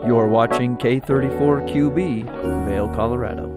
You're watching K34QB, Vail, Colorado.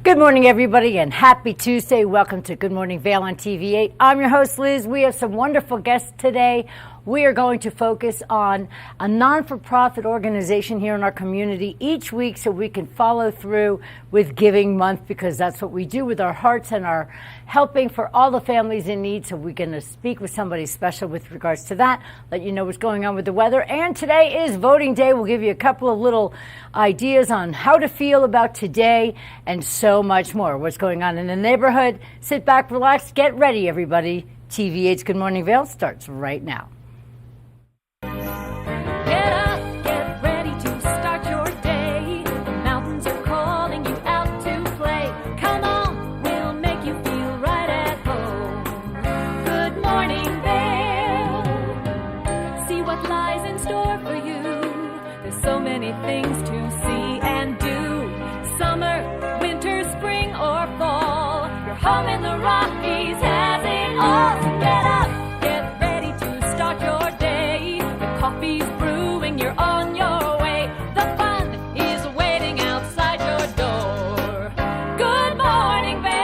Good morning, everybody, and happy Tuesday. Welcome to Good Morning Vail on TV8. I'm your host, Liz. We have some wonderful guests today. We are going to focus on a non-for-profit organization here in our community each week so we can follow through with Giving Month, because that's what we do with our hearts and our helping for all the families in need. So we're going to speak with somebody special with regards to that, let you know what's going on with the weather. And today is voting day. We'll give you a couple of little ideas on how to feel about today and so much more. What's going on in the neighborhood. Sit back, relax, get ready, everybody. TV8's Good Morning Vail starts right now. Get up, get ready to start your day. The mountains are calling you out to play. Come on, we'll make you feel right at home. Good morning, Vail. See what lies in store for you. There's so many things to see and do. Summer, winter, spring, or fall. Your home in the Rockies has it all. So get up, get ready to start your day. The coffee's brewing, you're on your way. The fun is waiting outside your door. Good morning, Vail.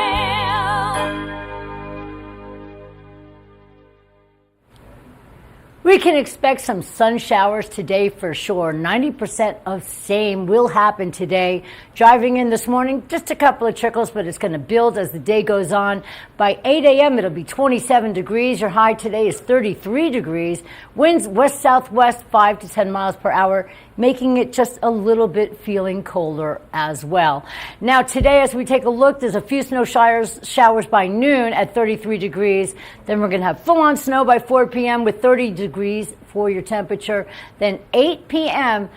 We can expect some sun showers today for sure. 90% of same will happen today. Driving in this morning, just a couple of trickles, but it's going to build as the day goes on. By 8 a.m., it'll be 27 degrees. Your high today is 33 degrees. Winds west-southwest 5 to 10 miles per hour, making it just a little bit feeling colder as well. Now today, as we take a look, there's a few snow showers by noon at 33 degrees. Then we're going to have full-on snow by 4 p.m. with 30 degrees for your temperature. Then 8 p.m.,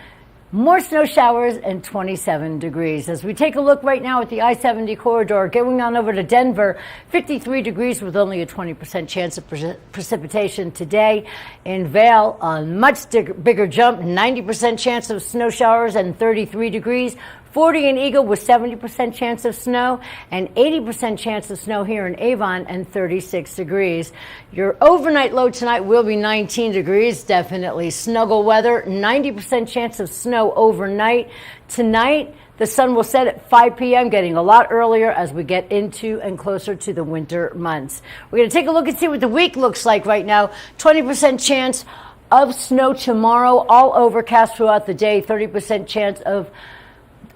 more snow showers and 27 degrees. As we take a look right now at the I-70 corridor, going on over to Denver, 53 degrees with only a 20% chance of precipitation today. In Vail, a much bigger jump, 90% chance of snow showers and 33 degrees. 40 in Eagle with 70% chance of snow and 80% chance of snow here in Avon and 36 degrees. Your overnight low tonight will be 19 degrees, definitely snuggle weather, 90% chance of snow overnight. Tonight, the sun will set at 5 p.m., getting a lot earlier as we get into and closer to the winter months. We're going to take a look and see what the week looks like right now. 20% chance of snow tomorrow, all overcast throughout the day, 30% chance of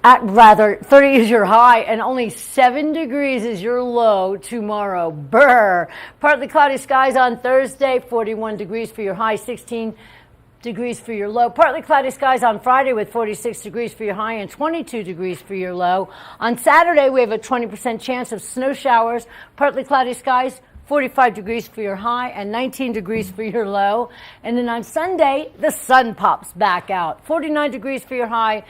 30 is your high and only 7 degrees is your low tomorrow. Brr. Partly cloudy skies on Thursday, 41 degrees for your high, 16 degrees for your low. Partly cloudy skies on Friday with 46 degrees for your high and 22 degrees for your low. On Saturday, we have a 20% chance of snow showers, partly cloudy skies, 45 degrees for your high and 19 degrees for your low. And then on Sunday, the sun pops back out. 49 degrees for your high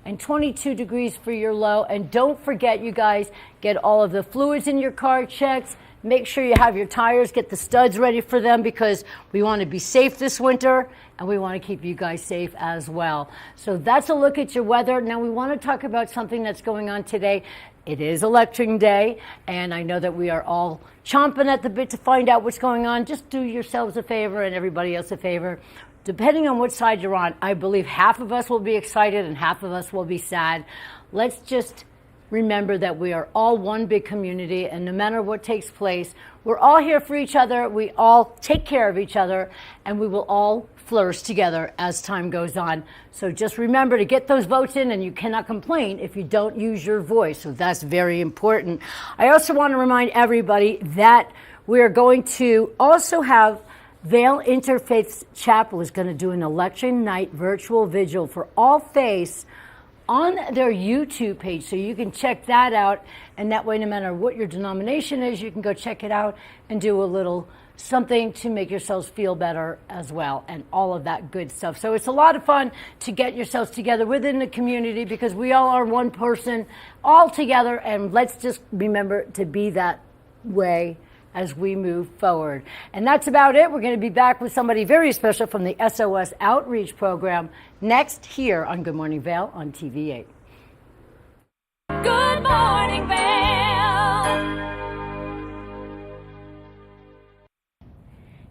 and 22 degrees for your low. And don't forget, you guys, get all of the fluids in your car checked. Make sure you have your tires, get the studs ready for them, because we want to be safe this winter and we want to keep you guys safe as well. So that's a look at your weather. Now we want to talk about something that's going on today. It is election day, and I know that we are all chomping at the bit to find out what's going on. Just do yourselves a favor and everybody else a favor. Depending on what side you're on, I believe half of us will be excited and half of us will be sad. Let's just remember that we are all one big community, and no matter what takes place, we're all here for each other. We all take care of each other, and we will all flourish together as time goes on. So just remember to get those votes in, and you cannot complain if you don't use your voice. So that's very important. I also want to remind everybody that we are going to also have Vail Interfaith Chapel is going to do an election night virtual vigil for all faiths on their YouTube page. So you can check that out. And that way, no matter what your denomination is, you can go check it out and do a little something to make yourselves feel better as well, and all of that good stuff. So it's a lot of fun to get yourselves together within the community, because we all are one person all together. And let's just remember to be that way as we move forward. And that's about it. We're going to be back with somebody very special from the SOS Outreach Program next here on Good Morning Vail on TV8. Good morning, Vail.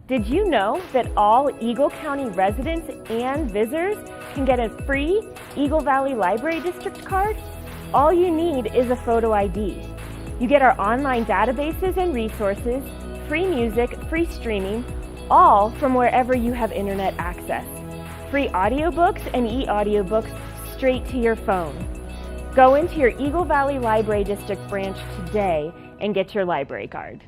Did you know that all Eagle County residents and visitors can get a free Eagle Valley Library District card? All you need is a photo ID. You get our online databases and resources, free music, free streaming, all from wherever you have internet access. Free audiobooks and e-audiobooks straight to your phone. Go into your Eagle Valley Library District branch today and get your library card.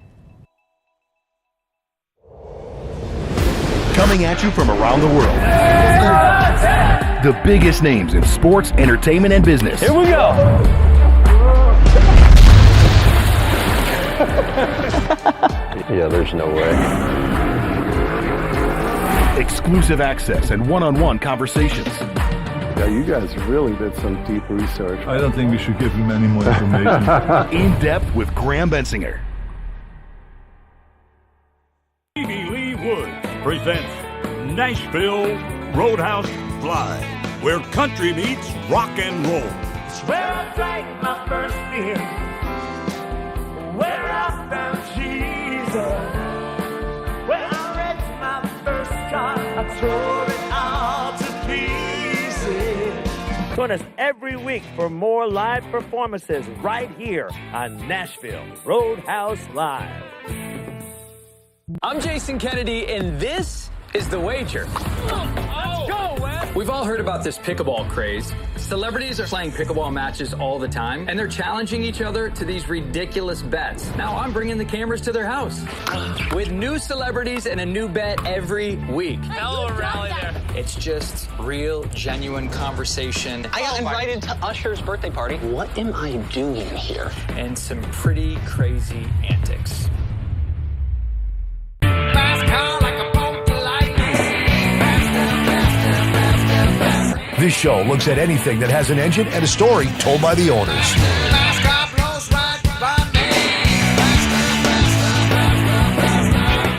Coming at you from around the world. The biggest names in sports, entertainment, and business. Here we go. Yeah, there's no way. Exclusive access and one-on-one conversations. Yeah, you guys really did some deep research. I don't think we should give him any more information. In depth with Graham Bensinger. Stevie Lee Woods presents Nashville Roadhouse Live, where country meets rock and roll. It's where I drank my first beer, where I found Jesus, where I wrecked my first car, I tore it all to pieces. Join us every week for more live performances right here on Nashville Roadhouse Live. I'm Jason Kennedy, and this is The Wager. Let's go, Wes! We've all heard about this pickleball craze. Celebrities are playing pickleball matches all the time, and they're challenging each other to these ridiculous bets. Now I'm bringing the cameras to their house with new celebrities and a new bet every week. Hell of a rally there. It's just real, genuine conversation. I got invited to Usher's birthday party. What am I doing here? And some pretty crazy antics. This show looks at anything that has an engine and a story told by the owners.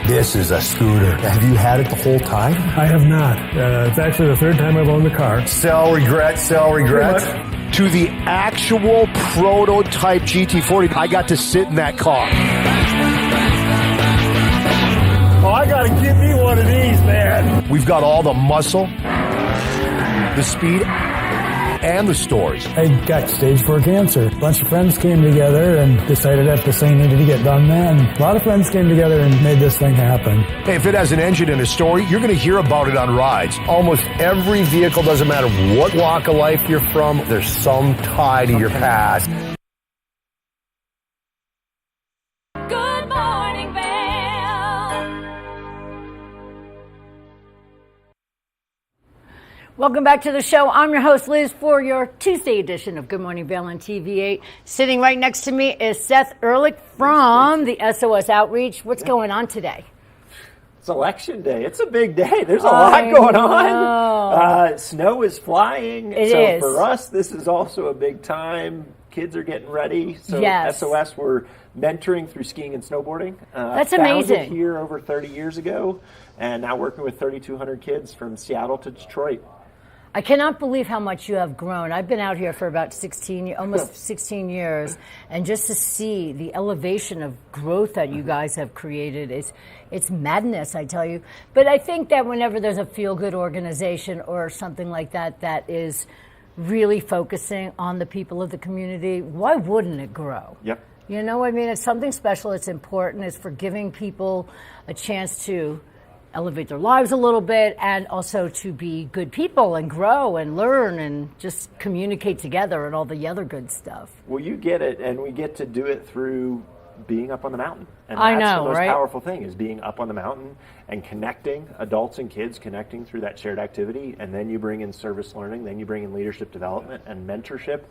This is a scooter. Have you had it the whole time? I have not. It's actually the third time I've owned the car. Sell, regret, sell, regret. To the actual prototype GT40, I got to sit in that car. Oh, I gotta get me one of these, man. We've got all the muscle, the speed, and the stories. I got stage 4 cancer. A bunch of friends came together and decided that this thing needed to get done, man. A lot of friends came together and made this thing happen. Hey, if it has an engine and a story, you're going to hear about it on rides. Almost every vehicle, doesn't matter what walk of life you're from, there's some tie to your past. Good morning, Vail. Welcome back to the show. I'm your host, Liz, for your Tuesday edition of Good Morning Vail on TV8. Sitting right next to me is Seth Ehrlich from the SOS Outreach. What's going on today? It's election day. It's a big day. There's a lot going on. Snow is flying. It is. For us, this is also a big time. Kids are getting ready. So Yes. SOS, we're mentoring through skiing and snowboarding. That's founded amazing. here over 30 years ago, and now working with 3,200 kids from Seattle to Detroit. I cannot believe how much you have grown. I've been out here for about almost 16 years, and just to see the elevation of growth that you guys have created, it's madness, I tell you. But I think that whenever there's a feel-good organization or something like that that is really focusing on the people of the community, why wouldn't it grow? Yep. You know, I mean, it's something special. It's important. It's for giving people a chance to elevate their lives a little bit and also to be good people and grow and learn and just communicate together and all the other good stuff. Well, you get it, and we get to do it through being up on the mountain. And I that's know, the most right? powerful thing is being up on the mountain and connecting, adults and kids connecting through that shared activity. And then you bring in service learning, then you bring in leadership development and mentorship.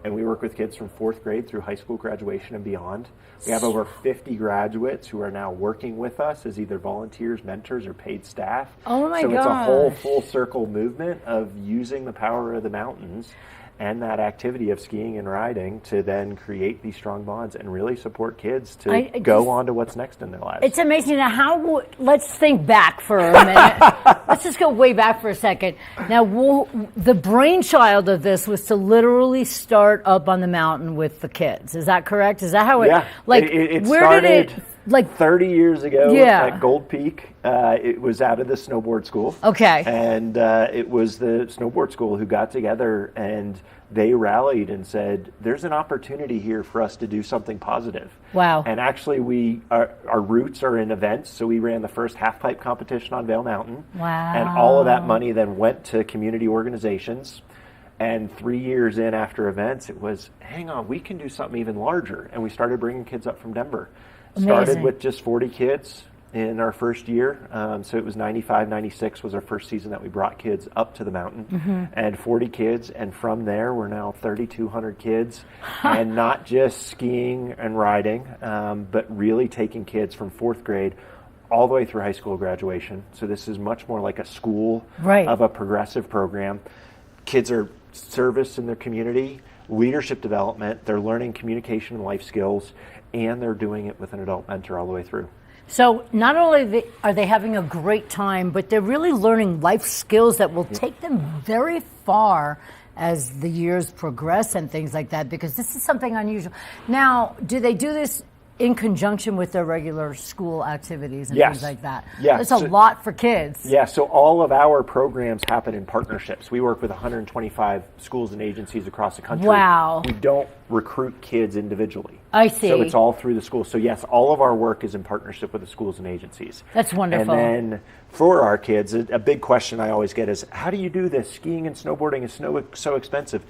And we work with kids from 4th grade through high school graduation and beyond. We have over 50 graduates who are now working with us as either volunteers, mentors, or paid staff. Oh my So gosh. it's a whole full circle movement of using the power of the mountains and that activity of skiing and riding to then create these strong bonds and really support kids to go on to what's next in their lives. It's amazing. Now, let's think back for a minute. Let's just go way back for a second. Now, the brainchild of this was to literally start up on the mountain with the kids. Is that correct? Is that how it? Yeah. Like, it where started, did it? Like 30 years ago Yeah. at Gold Peak, it was out of the snowboard school. Okay. And it was the snowboard school who got together and they rallied and said, there's an opportunity here for us to do something positive. Wow. And actually, our roots are in events. So we ran the first half pipe competition on Vail Mountain. Wow. And all of that money then went to community organizations. And 3 years in after events, it was, hang on, we can do something even larger. And we started bringing kids up from Denver. Started Amazing. with just 40 kids in our first year. So it was 95, 96 was our first season that we brought kids up to the mountain. And 40 kids. And from there, we're now 3,200 kids. And not just skiing and riding, but really taking kids from 4th grade all the way through high school graduation. So this is much more like a school of a progressive program. Kids are service in their community, leadership development, they're learning communication and life skills, and they're doing it with an adult mentor all the way through. So not only are they having a great time, but they're really learning life skills that will take them very far as the years progress and things like that, because this is something unusual. Now, do they do this in conjunction with their regular school activities and things like that? Yeah. It's a lot for kids. Yeah, so all of our programs happen in partnerships. We work with 125 schools and agencies across the country. Wow. We don't recruit kids individually. I see. So it's all through the school. So yes, all of our work is in partnership with the schools and agencies. That's wonderful. And then for our kids, a big question I always get is, how do you do this? Skiing and snowboarding is so expensive.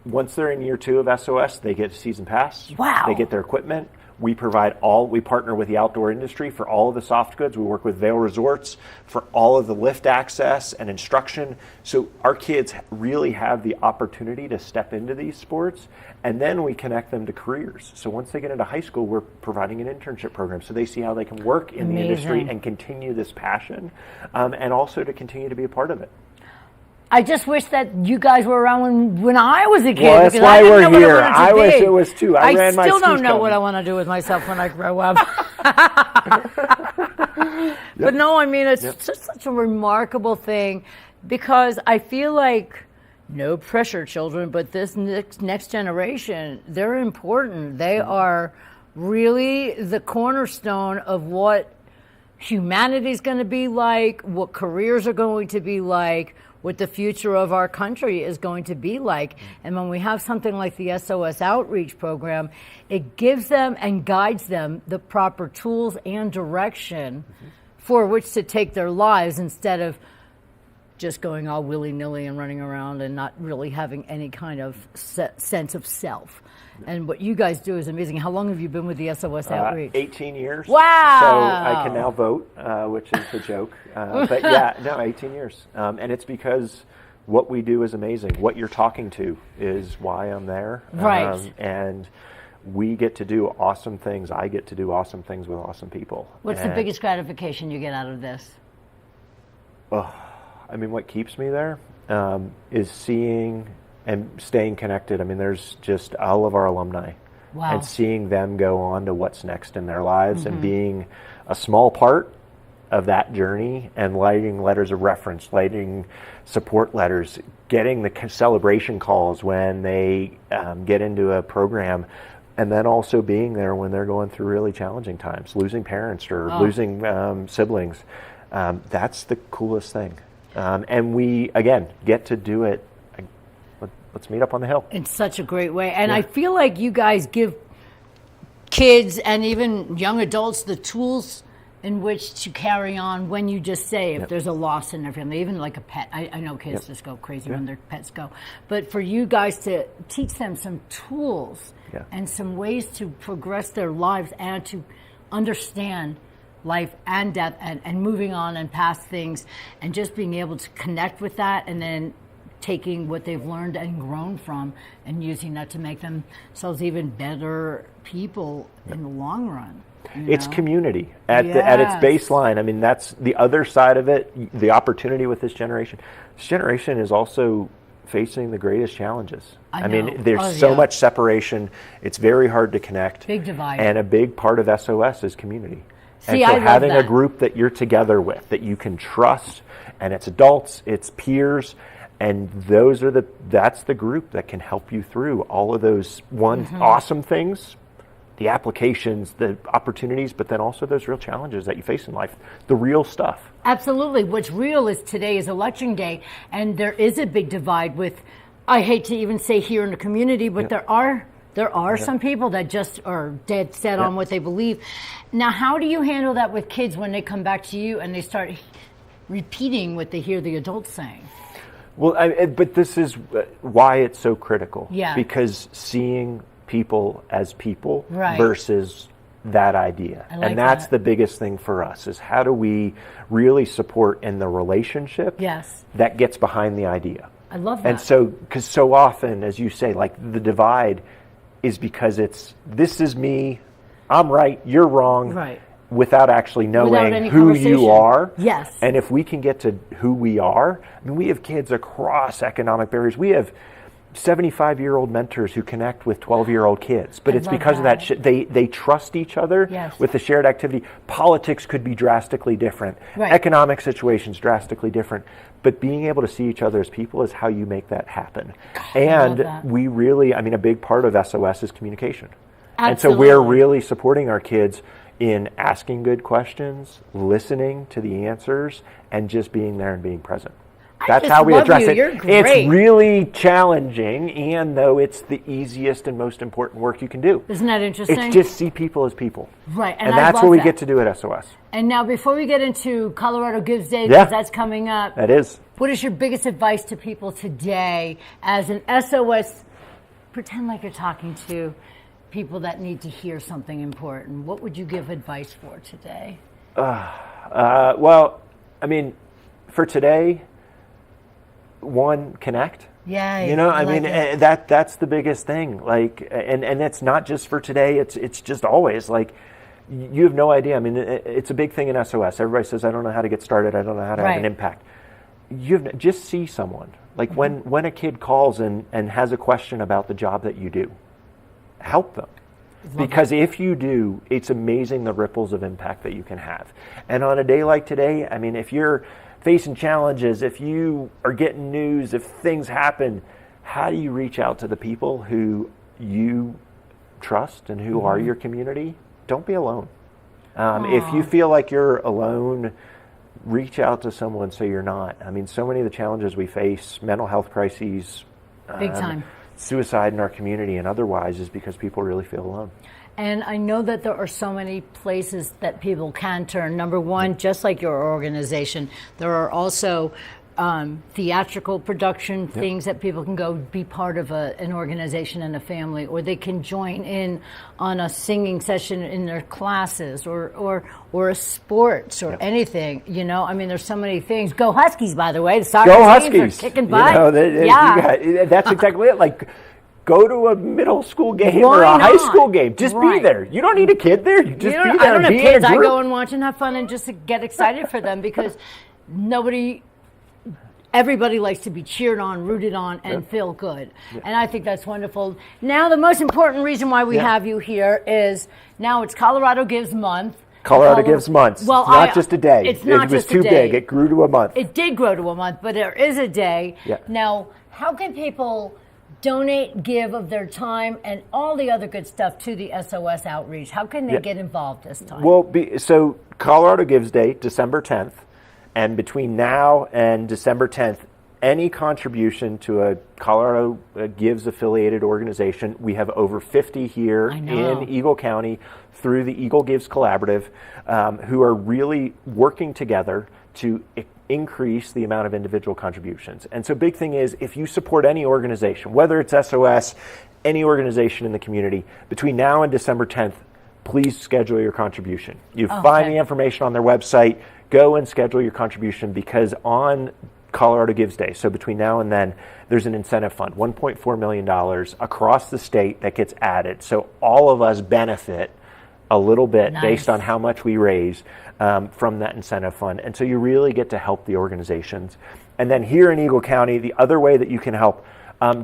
Once they're in year 2 of SOS, they get a season pass. Wow. They get their equipment. We partner with the outdoor industry for all of the soft goods. We work with Vail Resorts for all of the lift access and instruction. So our kids really have the opportunity to step into these sports, and then we connect them to careers. So once they get into high school, we're providing an internship program so they see how they can work in the industry and continue this passion, and also to continue to be a part of it. I just wish that you guys were around when I was a kid. Well, that's because why I didn't we're know what here. I wish it was too. I ran my still don't ski know what company. I want to do with myself when I grow up. But no, I mean, it's just such a remarkable thing, because I feel like, no pressure, children, but this next generation, they're important. They are really the cornerstone of what humanity is going to be like, what careers are going to be like, what the future of our country is going to be like. And when we have something like the SOS Outreach Program, it gives them and guides them the proper tools and direction for which to take their lives, instead of just going all willy-nilly and running around and not really having any kind of sense of self. And what you guys do is amazing. How long have you been with the SOS Outreach? 18 years. Wow. So I can now vote, which is a joke. But yeah, no, 18 years. And it's because what we do is amazing. What you're talking to is why I'm there. Right. And we get to do awesome things. I get to do awesome things with awesome people. What's the biggest gratification you get out of this? I mean, what keeps me there is seeing and staying connected. I mean, there's just all of our alumni. Wow. And seeing them go on to what's next in their lives and being a small part of that journey, and writing letters of reference, writing support letters, getting the celebration calls when they get into a program, and then also being there when they're going through really challenging times, losing parents or losing siblings. That's the coolest thing. And we, again, get to do it. Let's meet up on the hill. In such a great way. And I feel like you guys give kids and even young adults the tools in which to carry on when you just say, if there's a loss in their family, even like a pet. I know kids just go crazy when their pets go. But for you guys to teach them some tools and some ways to progress their lives and to understand life and death and moving on and past things, and just being able to connect with that, and then taking what they've learned and grown from and using that to make themselves even better people in the long run. It's community at its baseline. I mean, that's the other side of it, the opportunity with this generation. This generation is also facing the greatest challenges. I mean, there's so much separation. It's very hard to connect. Big divide. And a big part of SOS is community. See, and so I love having that. a group that you're together with, that you can trust, and it's adults, it's peers, and that's the group that can help you through all of those awesome things, the applications, the opportunities, but then also those real challenges that you face in life, the real stuff. Absolutely. What's real is today is election day, and there is a big divide with, I hate to even say here in the community, but there are some people that just are dead set on what they believe. Now, how do you handle that with kids when they come back to you and they start repeating what they hear the adults saying? Well, but this is why it's so critical. Yeah. Because seeing people as people Right. versus that idea. I like and that's that. the biggest thing for us, is how do we really support in the relationship Yes. that gets behind the idea. I love that. And so, because so often, as you say, like the divide is because it's, this is me, I'm right, you're wrong, Right. without actually Without knowing any who you conversation. are. Yes. And if we can get to who we are, I mean, we have kids across economic barriers. We have 75-year-old mentors who connect with 12-year-old kids, but I it's love because of that. that they trust each other. Yes. With the shared activity. Politics could be drastically different. Right. Economic situations drastically different. But being able to see each other as people is how you make that happen. And that. we really, I mean, a big part of SOS is communication. And so Absolutely. we're really supporting our kids in asking good questions, listening to the answers, and just being there and being present. That's just how we love address you. it. You're great. It's really challenging, and though it's the easiest and most important work you can do. Isn't that interesting? It's just see people as people. Right, And I that's love what we that. get to do at SOS. And now, before we get into Colorado Gives Day, Yeah. because that's coming up, That is. what is your biggest advice to people today as an SOS? Pretend like you're talking to people that need to hear something important. What would you give advice for today? Well, I mean, for today, one, connect. Yeah, You know, I like mean, it. that's the biggest thing. Like, and it's not just for today. It's just always like, you have no idea. I mean, it's a big thing in SOS. Everybody says, I don't know how to get started. I don't know how to have an Right. impact. Just see someone. Like when a kid calls and has a question about the job that you do, help them. Because if you do, it's amazing the ripples of impact that you can have. And on a day like today, I mean, if you're facing challenges, if you are getting news, if things happen, how do you reach out to the people who you trust and who are your community? Don't be alone. If you feel like you're alone, reach out to someone so you're not. I mean, so many of the challenges we face, mental health crises, Big time. suicide in our community and otherwise, is because people really feel alone. And I know that there are so many places that people can turn. Number one, just like your organization, there are also theatrical production things that people can go be part of an organization and a family, or they can join in on a singing session in their classes, or a sports or anything. You know, I mean, there's so many things. Go Huskies, by the way. The soccer Go teams Huskies! are kicking butt. That's exactly it. Like, go to a middle school game Why or a high not? school game. Just be Right. there. You don't need a kid there. You just You be don't- there. I don't and have be in a kids. I group. go and watch and have fun and just get excited for them, because everybody likes to be cheered on, rooted on, and feel good. And I think that's wonderful. Now, the most important reason why we have you here is now it's Colorado Gives Month. Colorado Gives Months. Well, it's not just a day. It's not it was just a too day. big. It grew to a month. It did grow to a month, but there is a day. Yeah. Now, how can people donate, give of their time, and all the other good stuff to the SOS outreach? How can they get involved this time? Well, so Colorado Gives Day, December 10th, and between now and December 10th, any contribution to a Colorado Gives affiliated organization, we have over 50 here in Eagle County through the Eagle Gives Collaborative, who are really working together to increase the amount of individual contributions. And so big thing is, if you support any organization, whether it's SOS, any organization in the community, between now and December 10th, please schedule your contribution. You find the information on their website, go and schedule your contribution, because on Colorado Gives Day, so between now and then, there's an incentive fund, $1.4 million across the state that gets added. So all of us benefit a little bit based on how much we raise from that incentive fund. And so you really get to help the organizations. And then here in Eagle County, the other way that you can help,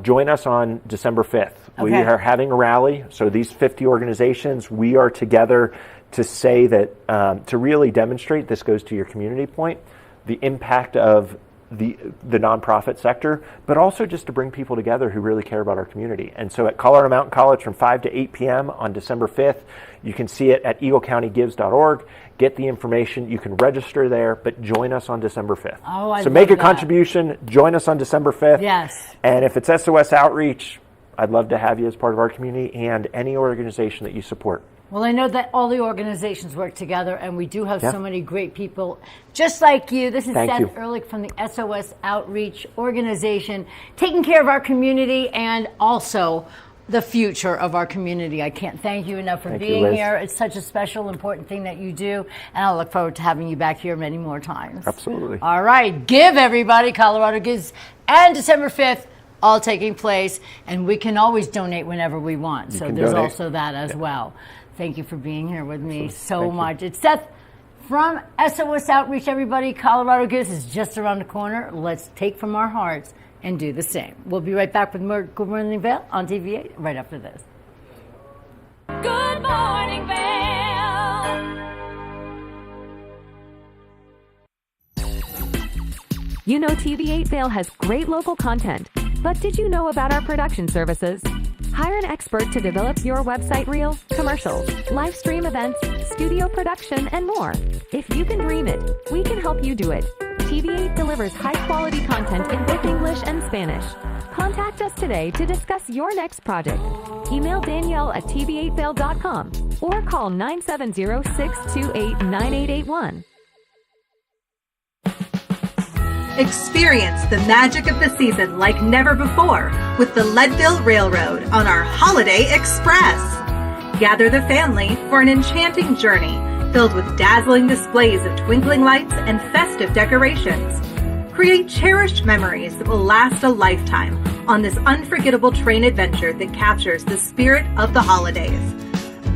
join us on December 5th. We are having a rally. So these 50 organizations, we are together to say that, to really demonstrate, this goes to your community point, the impact of the nonprofit sector, but also just to bring people together who really care about our community. And so at Colorado Mountain College from 5 to 8 p.m. on December 5th, you can see it at eaglecountygives.org. Get the information. You can register there, but join us on December 5th. Oh, I so love make a that. contribution. Join us on December 5th. Yes. And if it's SOS Outreach, I'd love to have you as part of our community and any organization that you support. Well, I know that all the organizations work together, and we do have Yeah. so many great people just like you. This is Thank Seth you. Ehrlich from the SOS Outreach organization, taking care of our community and also the future of our community. I can't thank you enough for Thank you, being Liz. here. It's such a special, important thing that you do, and I look forward to having you back here many more times. Absolutely. All right, give everybody, Colorado Gives, and December 5th, all taking place, and we can always donate whenever we want. So can there's donate. also that as well. Thank you for being here with me so Thank you. much. It's Seth from SOS Outreach, everybody. Colorado Gives is just around the corner. Let's take from our hearts and do the same. We'll be right back with more Good Morning Vail on TV8 right after this. Good morning, Vail. You know TV8 Vail has great local content, but did you know about our production services? Hire an expert to develop your website reel, commercials, live stream events, studio production, and more. If you can dream it, we can help you do it. TV8 delivers high-quality content in both English and Spanish. Contact us today to discuss your next project. Email Danielle at tv8vail.com or call 970-628-9881. Experience the magic of the season like never before with the Leadville Railroad on our Holiday Express. Gather the family for an enchanting journey filled with dazzling displays of twinkling lights and festive decorations. Create cherished memories that will last a lifetime on this unforgettable train adventure that captures the spirit of the holidays.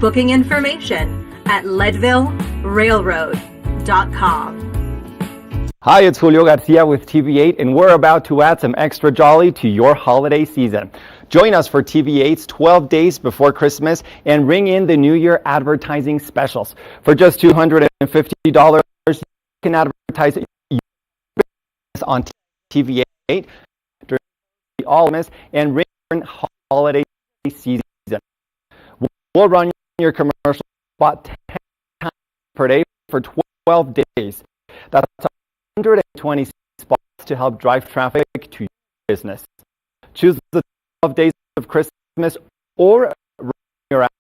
Booking information at leadvillerailroad.com. Hi, it's Julio Garcia with TV8, and we're about to add some extra jolly to your holiday season. Join us for TV8's 12 Days Before Christmas and ring in the New Year advertising specials. For just $250, you can advertise your business on TV8 during the All-Miss and ring in holiday season. We'll run your commercial spot 10 times per day for 12 days. That's 120 spots to help drive traffic to your business. Choose the 12 Days of Christmas or run your ad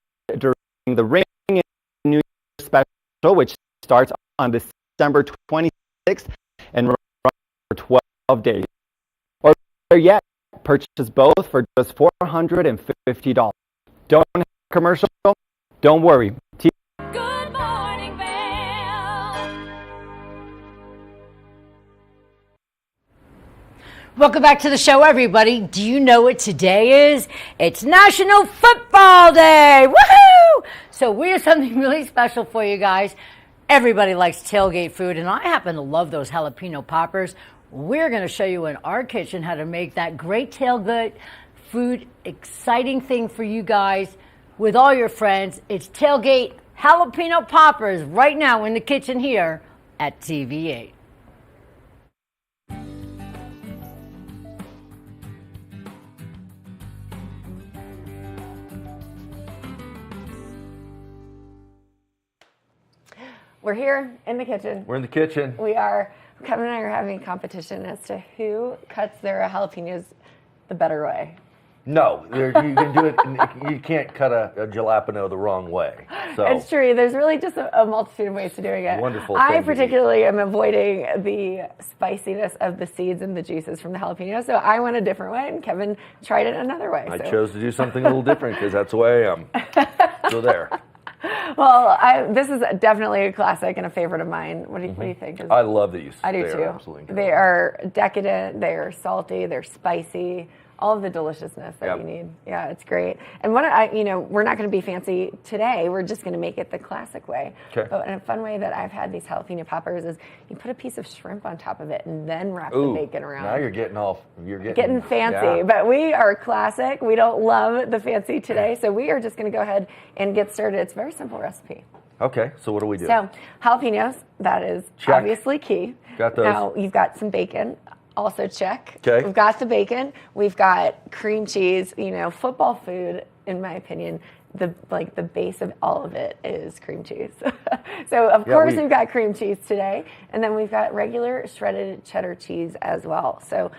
during the Ring in New Year special, which starts on December 26th and runs for 12 days. Or better yet, purchase both for just $450. Don't have a commercial? Don't worry. Good morning, Vail. Welcome back to the show, everybody. Do you know what today is? It's National Football Day. Woohoo! So we have something really special for you guys. Everybody likes tailgate food, and I happen to love those jalapeno poppers. We're going to show you in our kitchen how to make that great tailgate food, exciting thing for you guys with all your friends. It's tailgate jalapeno poppers right now in the kitchen here at TV8. We're here in the kitchen. We're in the kitchen. We are. Kevin and I are having a competition as to who cuts their jalapenos the better way. No, you can do it. You can't cut a jalapeno the wrong way. So It's true. There's really just a multitude of ways to doing it. Wonderful I thing to particularly am avoiding the spiciness of the seeds and the juices from the jalapeno, so I went a different way, and Kevin tried it another way. I chose to do something a little different because that's the way I am. So there. Well, this is definitely a classic and a favorite of mine. What do you think? I love these. I do They too. are absolutely They are decadent. They are salty. They're spicy. All of the deliciousness that you need. Yeah, it's great. And we're not going to be fancy today. We're just going to make it the classic way. Okay. But in a fun way that I've had these jalapeno poppers is you put a piece of shrimp on top of it and then wrap the bacon around. Now you're getting fancy. Yeah. But we are classic. We don't love the fancy today, so we are just going to go ahead and get started. It's a very simple recipe. Okay, so what do we do? So jalapenos, that is Check. obviously key. Got those. Now you've got some bacon. Also check. Okay. We've got the bacon. We've got cream cheese. You know, football food, in my opinion, the base of all of it is cream cheese. So of course we've got cream cheese today, and then we've got regular shredded cheddar cheese as well. So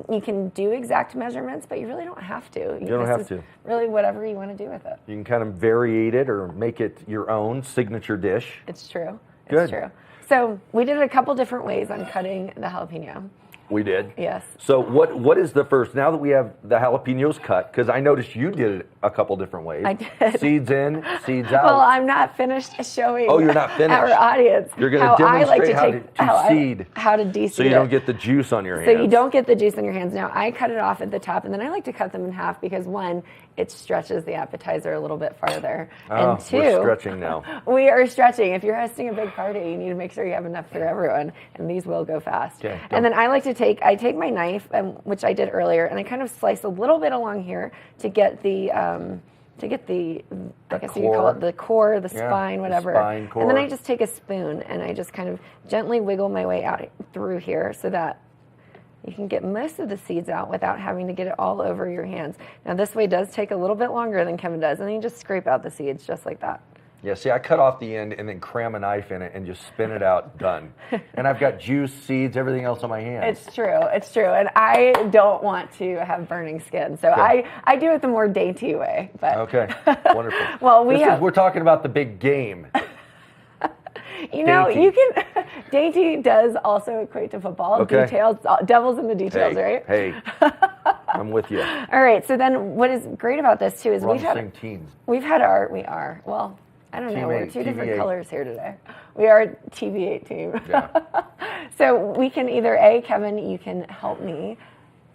you can do exact measurements, but you really don't have to. You don't have to. Really, whatever you want to do with it. You can kind of variate it or make it your own signature dish. It's true. Good. It's true. So we did it a couple different ways on cutting the jalapeno. We did. Yes. So what is the first, now that we have the jalapenos cut, because I noticed you did it a couple different ways. I did. Seeds in, seeds out. Well, I'm not finished showing you're not finished. our audience You're going to demonstrate how to seed. How to de-seed so you don't get the juice on your hands. So you don't get the juice on your hands. Now, I cut it off at the top, and then I like to cut them in half because, one, it stretches the appetizer a little bit farther. Oh, and two, we're stretching now. We are stretching. If you're hosting a big party, you need to make sure you have enough for everyone, and these will go fast. Okay, and then I take my knife, which I did earlier, and I kind of slice a little bit along here to get the I guess you could call it the core, the spine, whatever. Spine, core. And then I just take a spoon and I just kind of gently wiggle my way out through here so that you can get most of the seeds out without having to get it all over your hands. Now this way does take a little bit longer than Kevin does, and then you just scrape out the seeds just like that. Yeah, see, I cut off the end and then cram a knife in it and just spin it out, done. And I've got juice, seeds, everything else on my hands. It's true, and I don't want to have burning skin, so I do it the more dainty way. But okay, wonderful. Well, we're talking about the big game. You know, dainty. you can. Dainty does also equate to football. Okay. Details, devil's in the details, right? Hey, I'm with you. All right. So then, what is great about this too is we are. Well, I don't know. Team We're 8, two different TV8. colors here today. We are a TV8 team. Yeah. So we can either Kevin, you can help me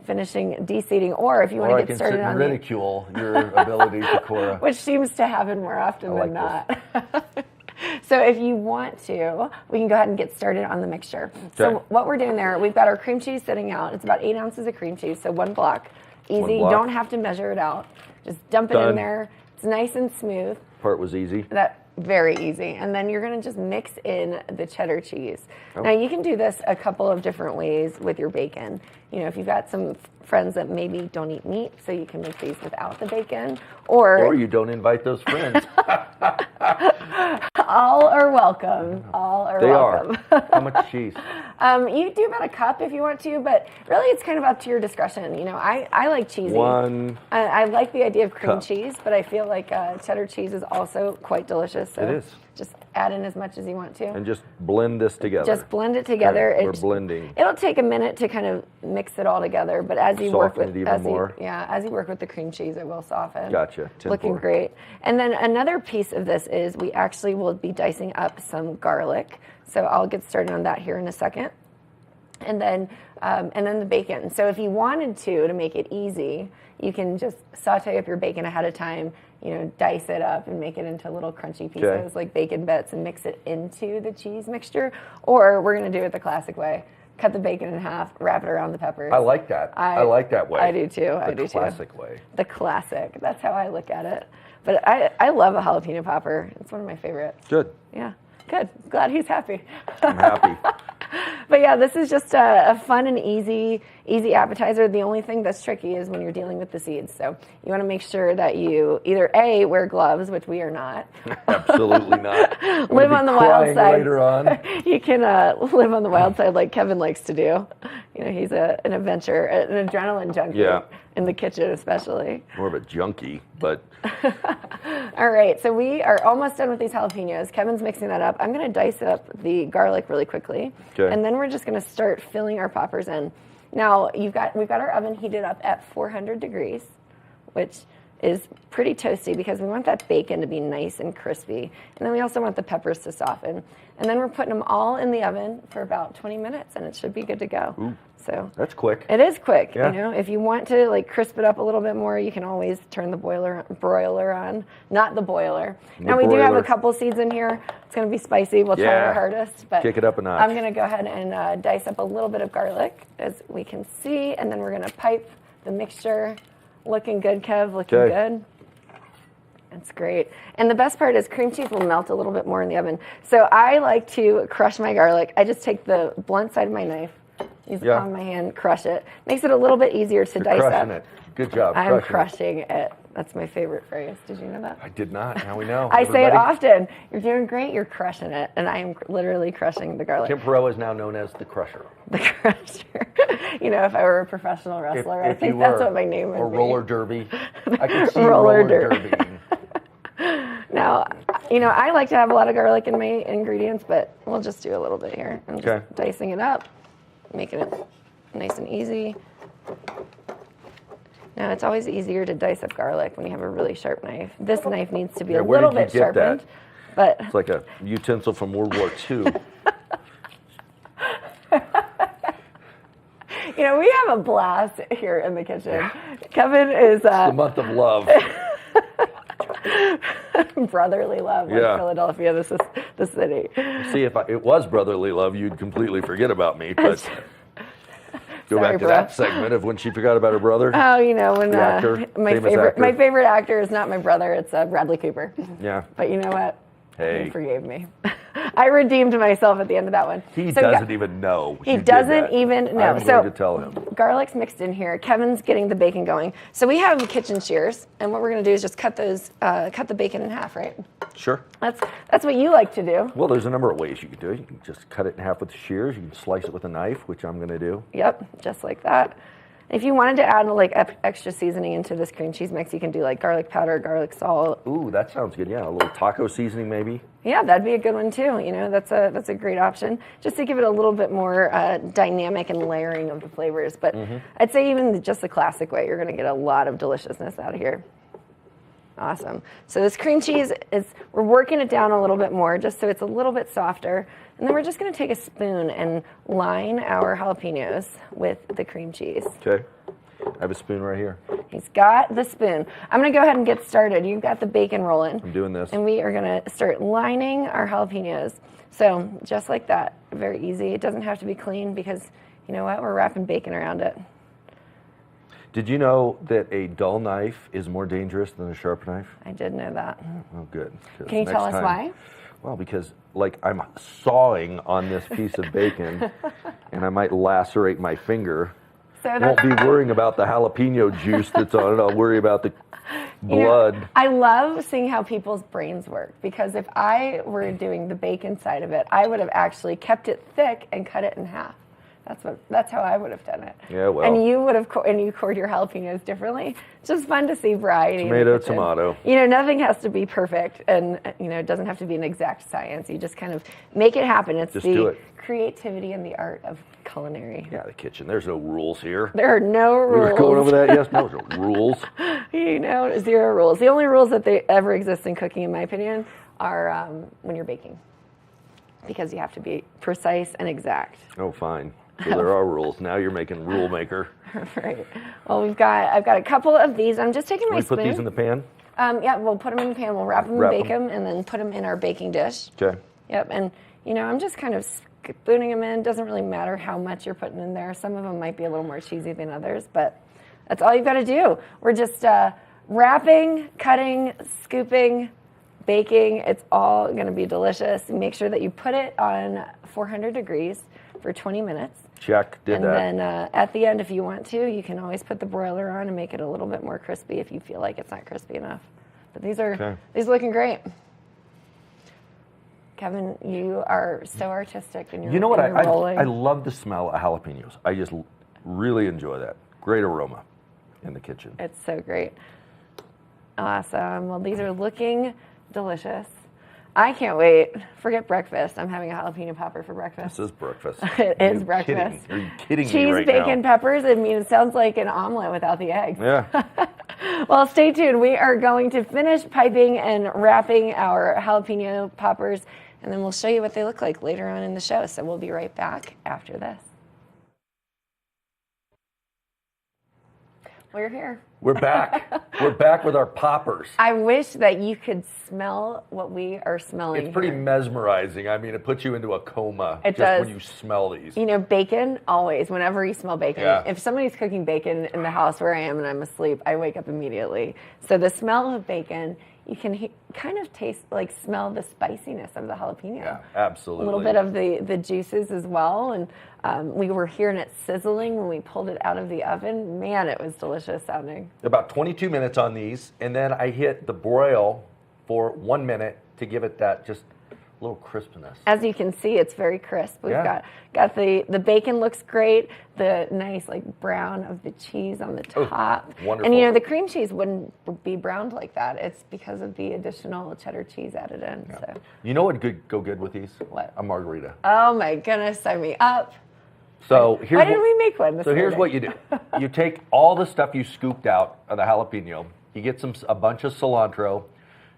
finishing de-seeding, or if you want to get started on ridicule your ability to Cora. which seems to happen more often than not. So if you want to, we can go ahead and get started on the mixture. Okay. So what we're doing there, we've got our cream cheese sitting out. It's about 8 ounces of cream cheese, so 1 block. Easy. One You block. don't have to measure it out. Just dump it in Done. there. It's nice and smooth. Part was easy. Very easy. And then you're going to just mix in the cheddar cheese. Oh. Now, you can do this a couple of different ways with your bacon. You know, if you've got some friends that maybe don't eat meat, so you can make these without the bacon. Or you don't invite those friends. All are welcome. All are They welcome. are. How much cheese? You do about a cup if you want to, but really it's kind of up to your discretion. You know, I like cheesy. I like the idea of cream cup. cheese, but I feel like cheddar cheese is also quite delicious. So It is. just add in as much as you want to. And just blend this together. Just blend it together. Okay, we're blending. It'll take a minute to kind of mix it all together, but as you work Soften with it even more. as you work with the cream cheese, it will soften. Gotcha. 10-4. Looking great. And then another piece of this is we actually will be dicing up some garlic. So I'll get started on that here in a second. And then the bacon. So if you wanted to make it easy, you can just saute up your bacon ahead of time, you know, dice it up and make it into little crunchy pieces like bacon bits and mix it into the cheese mixture. Or we're going to do it the classic way. Cut the bacon in half, wrap it around the peppers. I like that. I like that way. I do too. The classic way. The classic. That's how I look at it. But I love a jalapeno popper. It's one of my favorites. Good. Yeah. Good. Glad he's happy. I'm happy. But yeah, this is just a fun and easy appetizer. The only thing that's tricky is when you're dealing with the seeds. So you want to make sure that you either wear gloves, which we are not. Absolutely not. Live on the wild side. Later on. You can live on the wild side like Kevin likes to do. You know, he's an adrenaline junkie. In the kitchen especially. More of a junkie, but. All right, so we are almost done with these jalapenos. Kevin's mixing that up. I'm going to dice up the garlic really quickly. Okay. And then we're just going to start filling our poppers in. Now, we've got our oven heated up at 400 degrees, which is pretty toasty because we want that bacon to be nice and crispy. And then we also want the peppers to soften. And then we're putting them all in the oven for about 20 minutes, and it should be good to go. Ooh, so that's quick. It is quick. Yeah. You know, if you want to like crisp it up a little bit more, you can always turn the broiler on, not the boiler. Now we do have a couple seeds in here. It's going to be spicy. We'll try our hardest, but kick it up a notch. I'm going to go ahead and dice up a little bit of garlic, as we can see, and then we're going to pipe the mixture. Looking good, Kev. Looking good. That's great. And the best part is cream cheese will melt a little bit more in the oven. So I like to crush my garlic. I just take the blunt side of my knife Use the palm of my hand, crush it. Makes it a little bit easier to dice crushing up. it. Good job. I'm crushing it. That's my favorite phrase. Did you know that? I did not. Now we know. I say it often. You're doing great. You're crushing it. And I am literally crushing the garlic. Tim Perot is now known as the Crusher. The Crusher. You know, if I were a professional wrestler, I think that's what my name would be. Or roller derby. I could see roller derby. Now, you know, I like to have a lot of garlic in my ingredients, but we'll just do a little bit here. I'm just dicing it up, making it nice and easy. Now, it's always easier to dice up garlic when you have a really sharp knife. This knife needs to be a little bit sharpened. But it's like a utensil from World War II. You know, we have a blast here in the kitchen. Kevin is... It's the month of love. Brotherly love, like Philadelphia, this is the city. See, if it was brotherly love, you'd completely forget about me. But go back to that segment of when she forgot about her brother. Oh, you know, when actor, my favorite actor is not my brother, it's Bradley Cooper. Yeah. But you know what? Hey. He forgave me. I redeemed myself at the end of that one. He doesn't even know. He doesn't even know. I'm going to tell him. Garlic's mixed in here. Kevin's getting the bacon going. So we have kitchen shears, and what we're going to do is just cut the bacon in half, right? Sure. That's what you like to do. Well, there's a number of ways you can do it. You can just cut it in half with the shears. You can slice it with a knife, which I'm going to do. Yep, just like that. If you wanted to add like extra seasoning into this cream cheese mix, you can do like garlic powder, garlic salt. Ooh, that sounds good. Yeah, a little taco seasoning maybe. Yeah, that'd be a good one too. You know, that's a great option just to give it a little bit more dynamic and layering of the flavors. But I'd say even just the classic way, you're going to get a lot of deliciousness out of here. Awesome. So this cream cheese we're working it down a little bit more just so it's a little bit softer. And then we're just going to take a spoon and line our jalapenos with the cream cheese. Okay. I have a spoon right here. He's got the spoon. I'm going to go ahead and get started. You've got the bacon rolling. I'm doing this. And we are going to start lining our jalapenos. So just like that. Very easy. It doesn't have to be clean because, you know what, we're wrapping bacon around it. Did you know that a dull knife is more dangerous than a sharp knife? I did know that. Oh, good. Can you tell us why? Well, because like I'm sawing on this piece of bacon and I might lacerate my finger. So I won't be worrying about the jalapeno juice that's on it. I'll worry about the blood. You know, I love seeing how people's brains work because if I were doing the bacon side of it, I would have actually kept it thick and cut it in half. That's how I would have done it. Yeah, well. And you would have, you cored your jalapenos differently. It's just fun to see variety. Tomato. You know, nothing has to be perfect, and you know, it doesn't have to be an exact science. You just kind of make it happen. It's the creativity and the art of culinary. Yeah, the kitchen. There's no rules here. There are no rules. We were going over that. Yes, no rules. You know, 0 rules. The only rules that they ever exist in cooking, in my opinion, are when you're baking, because you have to be precise and exact. Oh, fine. So there are rules. Now you're making rule maker. Right. Well, I've got a couple of these. I'm just taking my spoon. Put these in the pan? Yeah, we'll put them in the pan. We'll wrap them and bake them, and then put them in our baking dish. Okay. Yep. And you know, I'm just kind of spooning them in. Doesn't really matter how much you're putting in there. Some of them might be a little more cheesy than others, but that's all you've got to do. We're just wrapping, cutting, scooping, baking. It's all going to be delicious. Make sure that you put it on 400 degrees for 20 minutes. Check, did that. And then at the end, if you want to, you can always put the broiler on and make it a little bit more crispy if you feel like it's not crispy enough. But these are looking great. Kevin, you are so artistic in your You know what? rolling. I love the smell of jalapenos. I just really enjoy that. Great aroma in the kitchen. It's so great. Awesome. Well, these are looking delicious. I can't wait. Forget breakfast. I'm having a jalapeno popper for breakfast. This is breakfast. It is breakfast. Are you kidding Cheese, me right now? Cheese, bacon, peppers. I mean, it sounds like an omelet without the eggs. Yeah. Well, stay tuned. We are going to finish piping and wrapping our jalapeno poppers, and then we'll show you what they look like later on in the show. So we'll be right back after this. We're here. We're back. We're back with our poppers. I wish that you could smell what we are smelling. It's pretty mesmerizing. I mean, it puts you into a coma it does. When you smell these. You know, bacon, always, whenever you smell bacon. Yeah. If somebody's cooking bacon in the house where I am and I'm asleep, I wake up immediately. So the smell of bacon you can kind of smell the spiciness of the jalapeno. Yeah, absolutely. A little bit of the juices as well. And we were hearing it sizzling when we pulled it out of the oven. Man, it was delicious sounding. About 22 minutes on these, and then I hit the broil for 1 minute to give it that just little crispness. As you can see, it's very crisp. We've got the bacon looks great, the nice brown of the cheese on the top. Ooh, wonderful. And the cream cheese wouldn't be browned like that. It's because of the additional cheddar cheese added in. Yeah. So. You know what would go good with these? What? A margarita. Oh my goodness, sign me up. So Why didn't we make one? So here's what you do. You take all the stuff you scooped out of the jalapeno. You get a bunch of cilantro.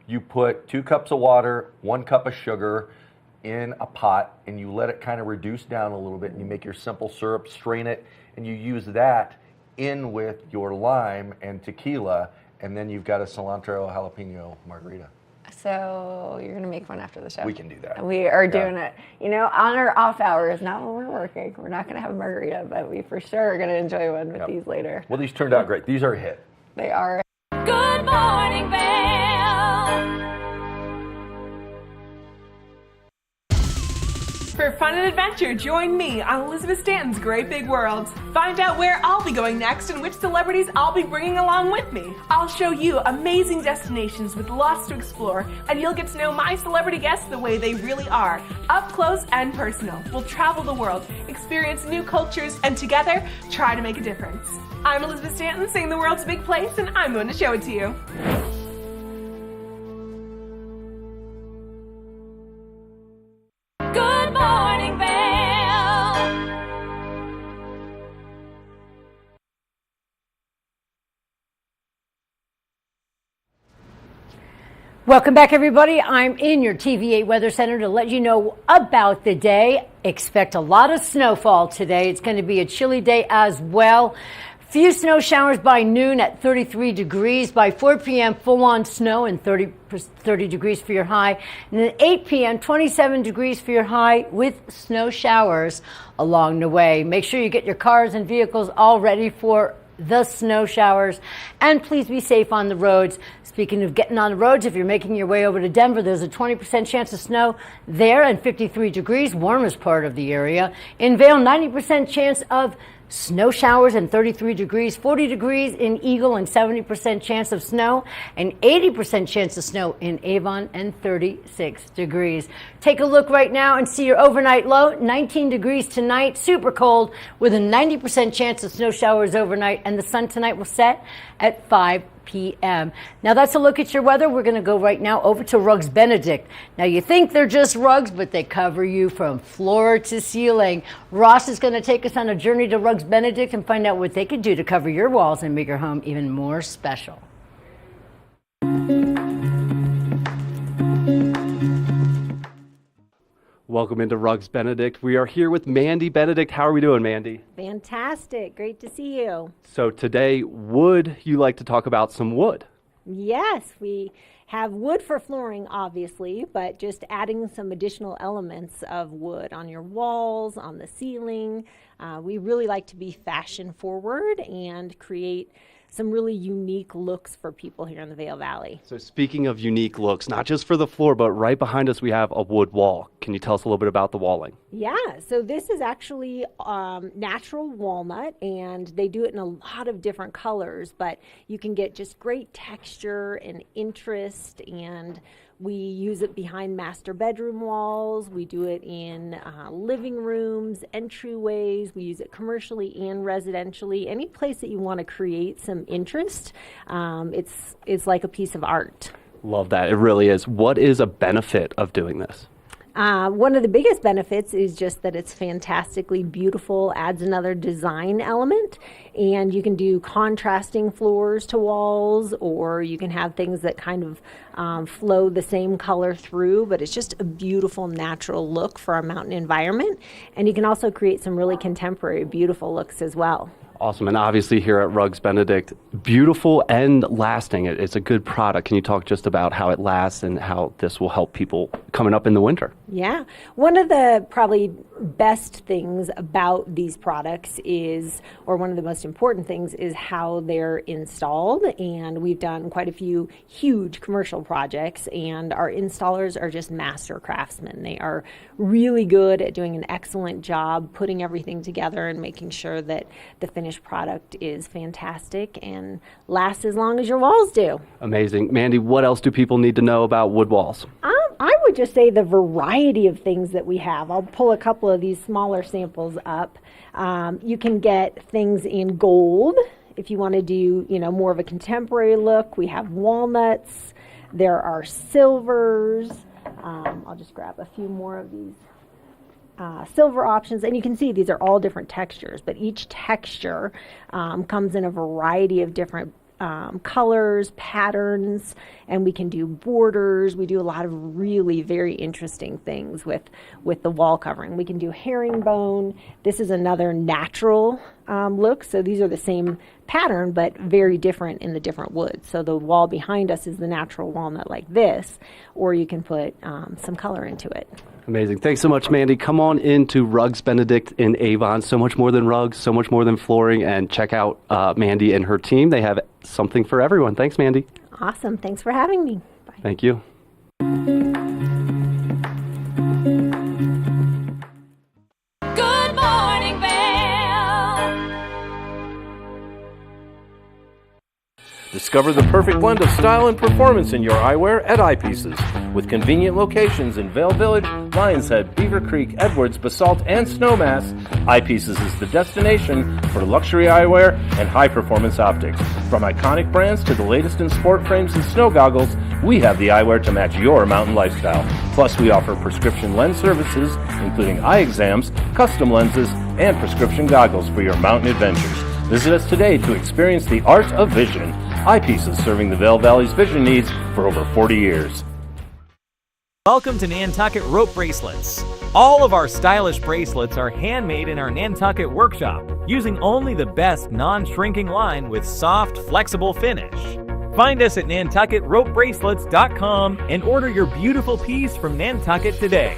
You put 2 cups of water, 1 cup of sugar in a pot, and you let it kind of reduce down a little bit, and you make your simple syrup, strain it, and you use that in with your lime and tequila, and then you've got a cilantro jalapeno margarita. So you're going to make one after the show? We can do that. We are doing it. On our off hours, not when we're working. We're not going to have a margarita, but we for sure are going to enjoy one with these later. Well, these turned out great. These are a hit. They are. Good morning, Vail. For fun and adventure, join me on Elizabeth Stanton's Great Big World. Find out where I'll be going next and which celebrities I'll be bringing along with me. I'll show you amazing destinations with lots to explore, and you'll get to know my celebrity guests the way they really are, up close and personal. We'll travel the world, experience new cultures, and together, try to make a difference. I'm Elizabeth Stanton, saying the world's a big place, and I'm going to show it to you. Good morning, Vail. Welcome back, everybody. I'm in your TV8 Weather Center to let you know about the day. Expect a lot of snowfall today. It's going to be a chilly day as well. Few snow showers by noon at 33 degrees. By 4 p.m., full-on snow and 30 degrees for your high. And then 8 p.m., 27 degrees for your high with snow showers along the way. Make sure you get your cars and vehicles all ready for the snow showers. And please be safe on the roads. Speaking of getting on the roads, if you're making your way over to Denver, there's a 20% chance of snow there and 53 degrees, warmest part of the area. In Vail, 90% chance of snow showers and 33 degrees, 40 degrees in Eagle and 70% chance of snow, and 80% chance of snow in Avon and 36 degrees. Take a look right now and see your overnight low, 19 degrees tonight, super cold with a 90% chance of snow showers overnight, and the sun tonight will set at 5 p.m. Now that's a look at your weather. We're going to go right now over to Rugs Benedict. Now you think they're just rugs, but they cover you from floor to ceiling. Ross is going to take us on a journey to Rugs Benedict and find out what they can do to cover your walls and make your home even more special. Welcome into Rugs Benedict. We are here with Mandy Benedict. How are we doing, Mandy? Fantastic. Great to see you. So today, would you like to talk about some wood? Yes, we have wood for flooring, obviously, but just adding some additional elements of wood on your walls, on the ceiling. We really like to be fashion forward and create some really unique looks for people here in the Vail Valley. So speaking of unique looks, not just for the floor, but right behind us we have a wood wall. Can you tell us a little bit about the walling? Yeah, so this is actually natural walnut, and they do it in a lot of different colors, but you can get just great texture and interest, and we use it behind master bedroom walls. We do it in living rooms, entryways. We use it commercially and residentially. Any place that you want to create some interest, it's like a piece of art. Love that. It really is. What is a benefit of doing this? One of the biggest benefits is just that it's fantastically beautiful, adds another design element, and you can do contrasting floors to walls, or you can have things that kind of flow the same color through, but it's just a beautiful natural look for our mountain environment, and you can also create some really contemporary, beautiful looks as well. Awesome. And obviously here at Rugs Benedict, beautiful and lasting. It's a good product. Can you talk just about how it lasts and how this will help people coming up in the winter. Yeah. One of the probably best things about these products is, or one of the most important things, is how they're installed. And we've done quite a few huge commercial projects, and our installers are just master craftsmen. They are really good at doing an excellent job putting everything together and making sure that the finished product is fantastic and lasts as long as your walls do. Amazing. Mandy, what else do people need to know about wood walls? I would just say the variety of things that we have. I'll pull a couple of these smaller samples up. You can get things in gold if you want to do, more of a contemporary look. We have walnuts. There are silvers. I'll just grab a few more of these silver options, and you can see these are all different textures, but each texture comes in a variety of different colors, patterns, and we can do borders. We do a lot of really very interesting things with the wall covering. We can do herringbone. This is another natural look, so these are the same pattern but very different in the different woods. So the wall behind us is the natural walnut like this, or you can put some color into it. Amazing. Thanks so much, Mandy. Come on into Rugs Benedict in Avon. So much more than rugs, so much more than flooring, and check out Mandy and her team. They have something for everyone. Thanks, Mandy. Awesome. Thanks for having me. Bye. Thank you. Good morning, Vail. Discover the perfect blend of style and performance in your eyewear at Eyepieces. With convenient locations in Vail Village, Lions Head, Beaver Creek, Edwards, Basalt, and Snowmass, Eyepieces is the destination for luxury eyewear and high-performance optics. From iconic brands to the latest in sport frames and snow goggles, we have the eyewear to match your mountain lifestyle. Plus, we offer prescription lens services, including eye exams, custom lenses, and prescription goggles for your mountain adventures. Visit us today to experience the art of vision. Eyepieces, serving the Vail Valley's vision needs for over 40 years. Welcome to Nantucket Rope Bracelets. All of our stylish bracelets are handmade in our Nantucket workshop, using only the best non-shrinking line with soft, flexible finish. Find us at NantucketRopeBracelets.com and order your beautiful piece from Nantucket today.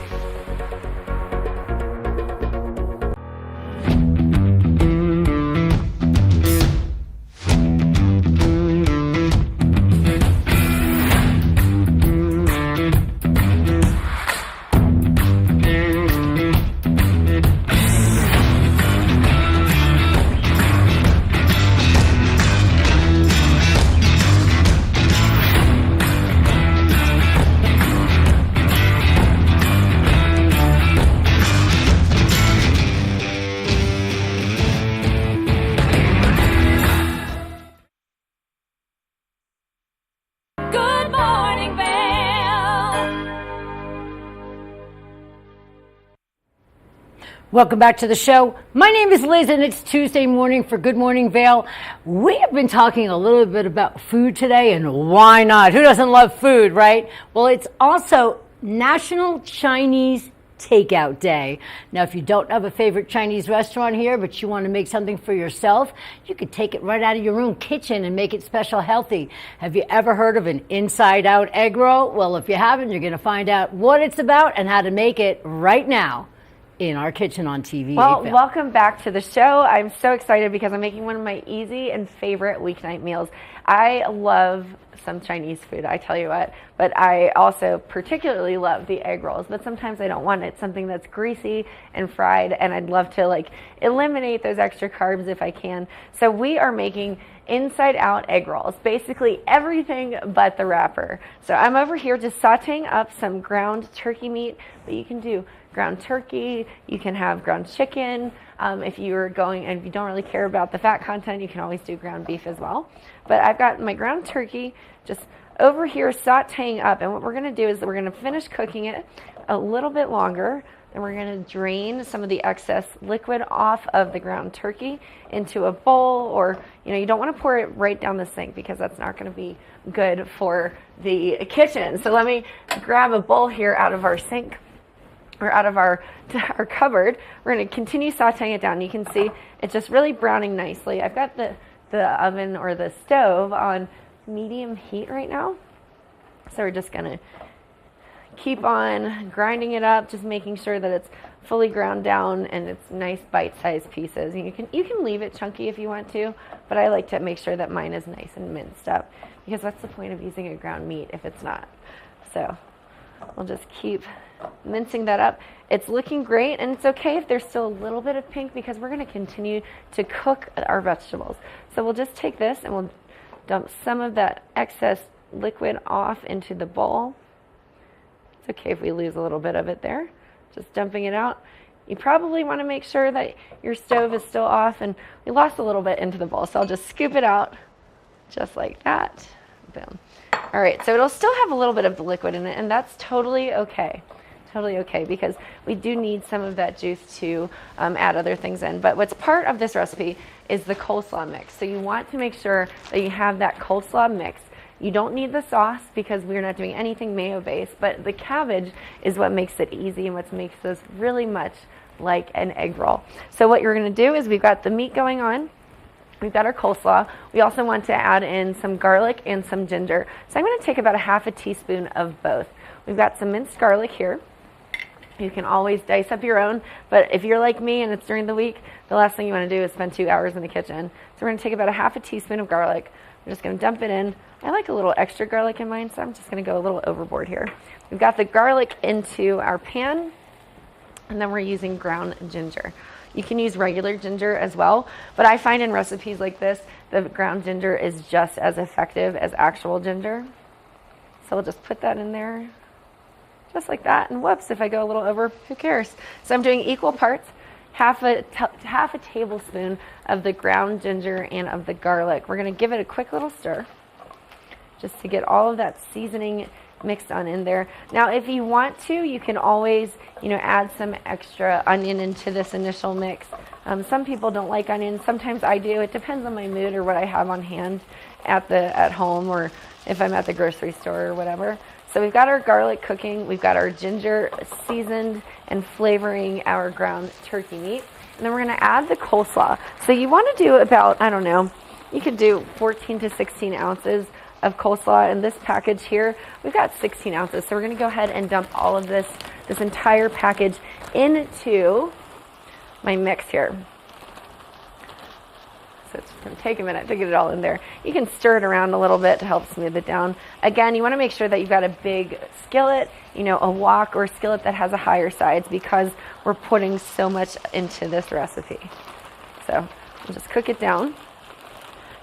Good morning, Vail. Welcome back to the show. My name is Liz, and it's Tuesday morning for Good Morning Vail. We have been talking a little bit about food today, and why not? Who doesn't love food, right? Well, it's also National Chinese Takeout Day. Now, if you don't have a favorite Chinese restaurant here, but you want to make something for yourself, you could take it right out of your own kitchen and make it special healthy. Have you ever heard of an inside-out egg roll? Well, if you haven't, you're going to find out what it's about and how to make it right now in our kitchen on TV. Well, welcome back to the show. I'm so excited because I'm making one of my easy and favorite weeknight meals. I love some Chinese food, I tell you what, but I also particularly love the egg rolls, but sometimes I don't want it, something that's greasy and fried, and I'd love to eliminate those extra carbs if I can. So we are making inside out egg rolls, basically everything but the wrapper. So I'm over here just sauteing up some ground turkey meat, but you can do ground turkey, you can have ground chicken. If you're going and if you don't really care about the fat content, you can always do ground beef as well. But I've got my ground turkey just over here sauteing up, and what we're going to do is we're going to finish cooking it a little bit longer. Then we're going to drain some of the excess liquid off of the ground turkey into a bowl, or you don't want to pour it right down the sink because that's not going to be good for the kitchen. So let me grab a bowl here out of our sink, or out of our cupboard. We're going to continue sauteing it down. You can see it's just really browning nicely. I've got the oven or the stove on medium heat right now. So we're just going to keep on grinding it up, just making sure that it's fully ground down and it's nice bite-sized pieces. And you can leave it chunky if you want to, but I like to make sure that mine is nice and minced up, because that's the point of using a ground meat if it's not. So we'll just keep mincing that up. It's looking great, and it's okay if there's still a little bit of pink, because we're going to continue to cook our vegetables. So we'll just take this and we'll dump some of that excess liquid off into the bowl. It's okay if we lose a little bit of it there. Just dumping it out. You probably want to make sure that your stove is still off, and we lost a little bit into the bowl, so I'll just scoop it out just like that. Boom. All right, so it'll still have a little bit of the liquid in it, and that's totally okay. Totally okay, because we do need some of that juice to add other things in. But what's part of this recipe is the coleslaw mix. So you want to make sure that you have that coleslaw mix. You don't need the sauce because we're not doing anything mayo-based, but the cabbage is what makes it easy and what makes this really much like an egg roll. So what you're going to do is we've got the meat going on. We've got our coleslaw. We also want to add in some garlic and some ginger. So I'm going to take about a half a teaspoon of both. We've got some minced garlic here. You can always dice up your own, but if you're like me and it's during the week, the last thing you want to do is spend 2 hours in the kitchen. So we're going to take about a half a teaspoon of garlic. We're just going to dump it in. I like a little extra garlic in mine, so I'm just going to go a little overboard here. We've got the garlic into our pan, and then we're using ground ginger. You can use regular ginger as well, but I find in recipes like this, the ground ginger is just as effective as actual ginger. So we'll just put that in there, just like that. And whoops, if I go a little over, who cares? So I'm doing equal parts, half a tablespoon of the ground ginger and of the garlic. We're going to give it a quick little stir, just to get all of that seasoning mixed on in there. Now, if you want to, you can always, add some extra onion into this initial mix. Some people don't like onions. Sometimes I do. It depends on my mood or what I have on hand at home, or if I'm at the grocery store or whatever. So we've got our garlic cooking. We've got our ginger seasoned and flavoring our ground turkey meat. And then we're going to add the coleslaw. So you want to do about, I don't know, you could do 14 to 16 ounces of coleslaw. In this package here, we've got 16 ounces. So we're going to go ahead and dump all of this entire package into my mix here. So it's going to take a minute to get it all in there. You can stir it around a little bit to help smooth it down. Again, you want to make sure that you've got a big skillet, a wok or skillet that has a higher sides, because we're putting so much into this recipe. So we'll just cook it down.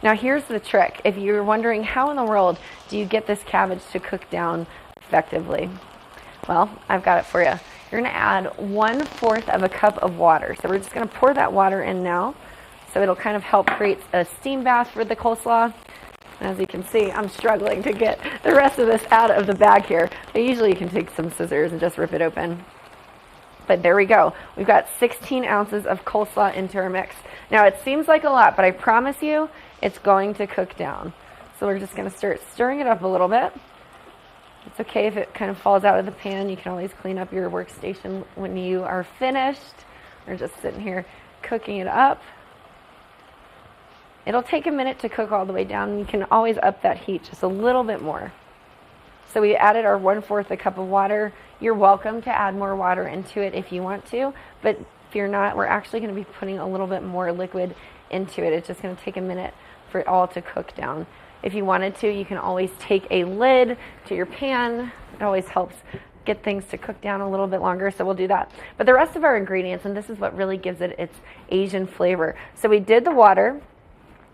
Now here's the trick. If you're wondering how in the world do you get this cabbage to cook down effectively, well, I've got it for you. You're going to add 1/4 of a cup of water. So we're just going to pour that water in now. So it'll kind of help create a steam bath for the coleslaw. And as you can see, I'm struggling to get the rest of this out of the bag here. But usually you can take some scissors and just rip it open. But there we go. We've got 16 ounces of coleslaw into our mix. Now it seems like a lot, but I promise you it's going to cook down. So we're just going to start stirring it up a little bit. It's okay if it kind of falls out of the pan. You can always clean up your workstation when you are finished. We're just sitting here cooking it up. It'll take a minute to cook all the way down. You can always up that heat just a little bit more. So we added our 1/4 a cup of water. You're welcome to add more water into it if you want to, but if you're not, we're actually going to be putting a little bit more liquid into it. It's just going to take a minute for it all to cook down. If you wanted to, you can always take a lid to your pan. It always helps get things to cook down a little bit longer, so we'll do that. But the rest of our ingredients, and this is what really gives it its Asian flavor. So we did the water,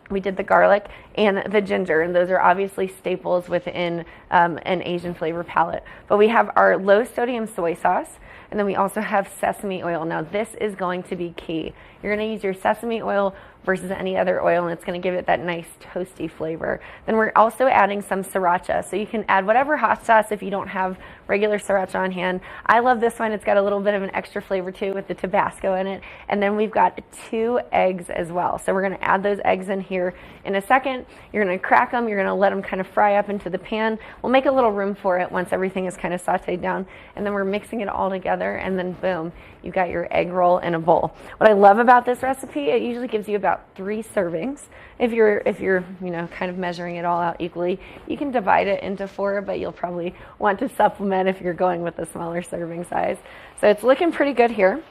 we did the garlic and the ginger, and those are obviously staples within an Asian flavor palette. But we have our low sodium soy sauce, and then we also have sesame oil. Now this is going to be key. You're going to use your sesame oil versus any other oil, and it's going to give it that nice toasty flavor. Then we're also adding some sriracha. So you can add whatever hot sauce if you don't have regular sriracha on hand. I love this one. It's got a little bit of an extra flavor too with the Tabasco in it. And then we've got 2 eggs as well. So we're going to add those eggs in here in a second. You're going to crack them. You're going to let them kind of fry up into the pan. We'll make a little room for it once everything is kind of sauteed down. And then we're mixing it all together together, and then boom, you got your egg roll in a bowl. What I love about this recipe, it usually gives you about 3 servings. If you're kind of measuring it all out equally, you can divide it into 4, but you'll probably want to supplement if you're going with a smaller serving size. So it's looking pretty good here.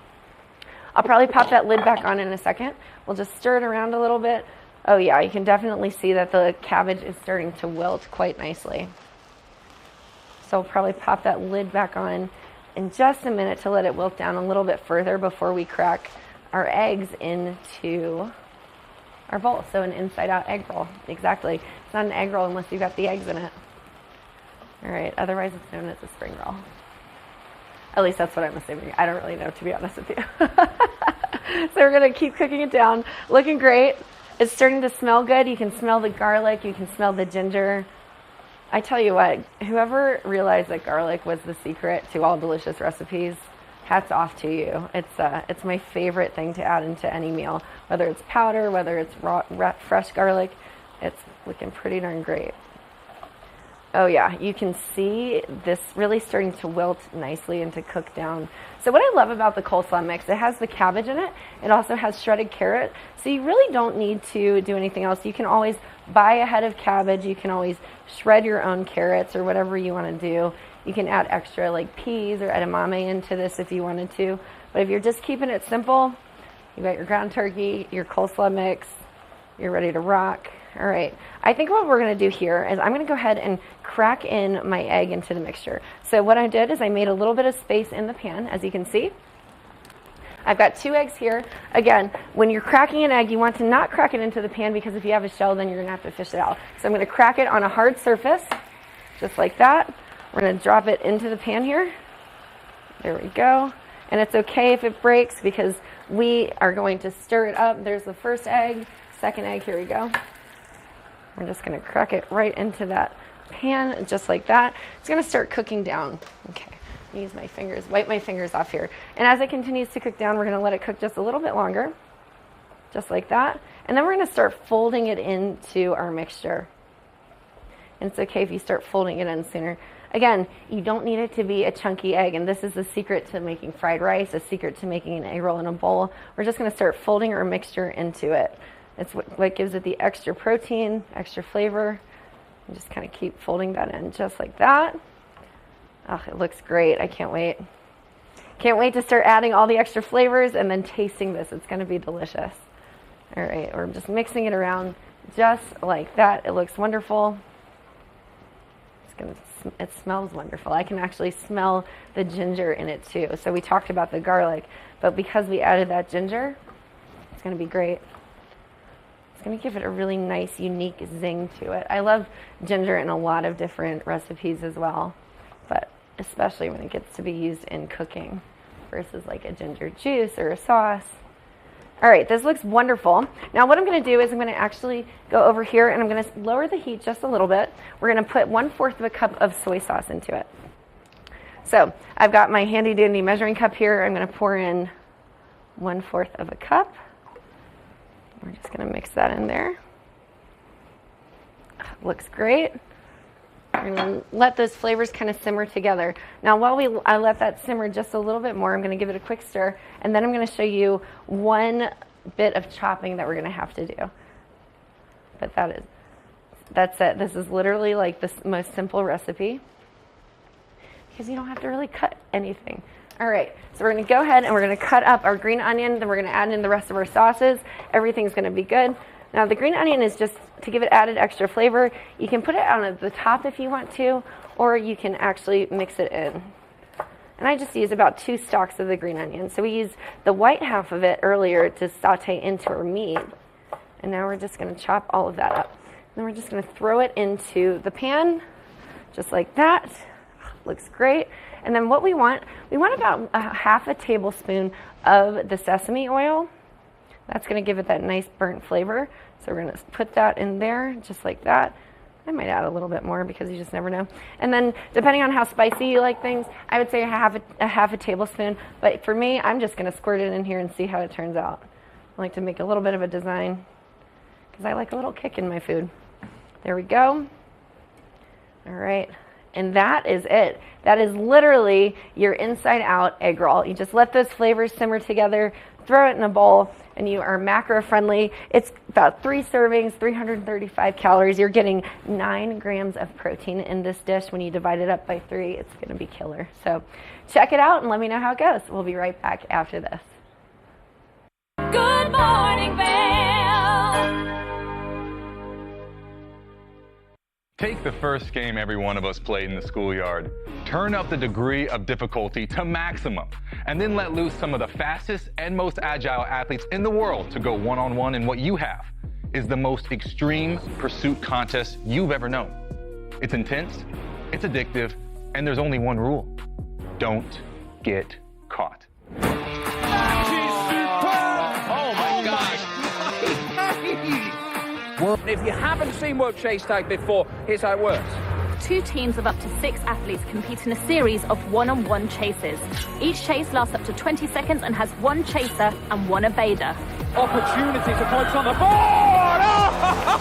I'll probably pop that lid back on in a second. We'll just stir it around a little bit. Oh yeah, you can definitely see that the cabbage is starting to wilt quite nicely. So we'll probably pop that lid back on in just a minute to let it wilt down a little bit further before we crack our eggs into our bowl. So an inside-out egg roll, exactly. It's not an egg roll unless you've got the eggs in it. All right, otherwise it's known as a spring roll. At least that's what I'm assuming. I don't really know, to be honest with you. So we're gonna keep cooking it down. Looking great. It's starting to smell good. You can smell the garlic, you can smell the ginger. I tell you what, whoever realized that garlic was the secret to all delicious recipes, hats off to you. It's my favorite thing to add into any meal, whether it's powder, whether it's raw fresh garlic. It's looking pretty darn great. Oh yeah, you can see this really starting to wilt nicely and to cook down. So what I love about the coleslaw mix, it has the cabbage in it. It also has shredded carrot. So you really don't need to do anything else. You can always buy a head of cabbage. You can always shred your own carrots or whatever you want to do. You can add extra like peas or edamame into this if you wanted to. But if you're just keeping it simple, you got your ground turkey, your coleslaw mix, you're ready to rock. All right, I think what we're gonna do here is I'm gonna go ahead and crack in my egg into the mixture. So what I did is I made a little bit of space in the pan, as you can see. I've got 2 eggs here. Again, when you're cracking an egg, you want to not crack it into the pan because if you have a shell, then you're gonna have to fish it out. So I'm gonna crack it on a hard surface, just like that. We're gonna drop it into the pan here. There we go. And it's okay if it breaks because we are going to stir it up. There's the first egg, second egg, here we go. We're just gonna crack it right into that pan, just like that. It's gonna start cooking down. Okay, use my fingers, wipe my fingers off here. And as it continues to cook down, we're gonna let it cook just a little bit longer, just like that. And then we're gonna start folding it into our mixture. And it's okay if you start folding it in sooner. Again, you don't need it to be a chunky egg, and this is the secret to making fried rice, a secret to making an egg roll in a bowl. We're just gonna start folding our mixture into it. It's what gives it the extra protein, extra flavor. And just kind of keep folding that in just like that. Oh, it looks great. I can't wait. Can't wait to start adding all the extra flavors and then tasting this. It's going to be delicious. All right, we're just mixing it around just like that. It looks wonderful. It smells wonderful. I can actually smell the ginger in it too. So we talked about the garlic, but because we added that ginger, it's going to be great. It's going to give it a really nice, unique zing to it. I love ginger in a lot of different recipes as well, but especially when it gets to be used in cooking versus like a ginger juice or a sauce. All right, this looks wonderful. Now what I'm going to do is I'm going to actually go over here and I'm going to lower the heat just a little bit. We're going to put 1/4 of a cup of soy sauce into it. So I've got my handy dandy measuring cup here. I'm going to pour in 1/4 of a cup. We're just going to mix that in there. Looks great. We're going to let those flavors kind of simmer together. Now while I let that simmer just a little bit more, I'm going to give it a quick stir, and then I'm going to show you one bit of chopping that we're going to have to do. But that's it. This is literally like the most simple recipe because you don't have to really cut anything. All right, so we're gonna go ahead and we're gonna cut up our green onion, then we're gonna add in the rest of our sauces. Everything's gonna be good. Now the green onion is just to give it added extra flavor. You can put it on the top if you want to, or you can actually mix it in. And I just use about 2 stalks of the green onion. So we used the white half of it earlier to saute into our meat. And now we're just gonna chop all of that up. Then we're just gonna throw it into the pan, just like that. Looks great. And then what we want about 1/2 tablespoon of the sesame oil. That's going to give it that nice burnt flavor. So we're going to put that in there just like that. I might add a little bit more because you just never know. And then depending on how spicy you like things, I would say a half a tablespoon. But for me, I'm just going to squirt it in here and see how it turns out. I like to make a little bit of a design because I like a little kick in my food. There we go. All right. And that is it. That is literally your inside out egg roll. You just let those flavors simmer together, throw it in a bowl, and you are macro friendly. It's about 3 servings, 335 calories. You're getting 9 grams of protein in this dish. When you divide it up by 3, it's going to be killer. So check it out and let me know how it goes. We'll be right back after this. Good morning, Vail. Take the first game every one of us played in the schoolyard. Turn up the degree of difficulty to maximum, and then let loose some of the fastest and most agile athletes in the world to go one-on-one in what you have is the most extreme pursuit contest you've ever known. It's intense, it's addictive, and there's only one rule. Don't get caught. Oh my gosh. If you haven't seen World Chase Tag before, here's how it works. 2 teams of up to 6 athletes compete in a series of one-on-one chases. Each chase lasts up to 20 seconds and has 1 chaser and 1 evader. Opportunity to points on the board!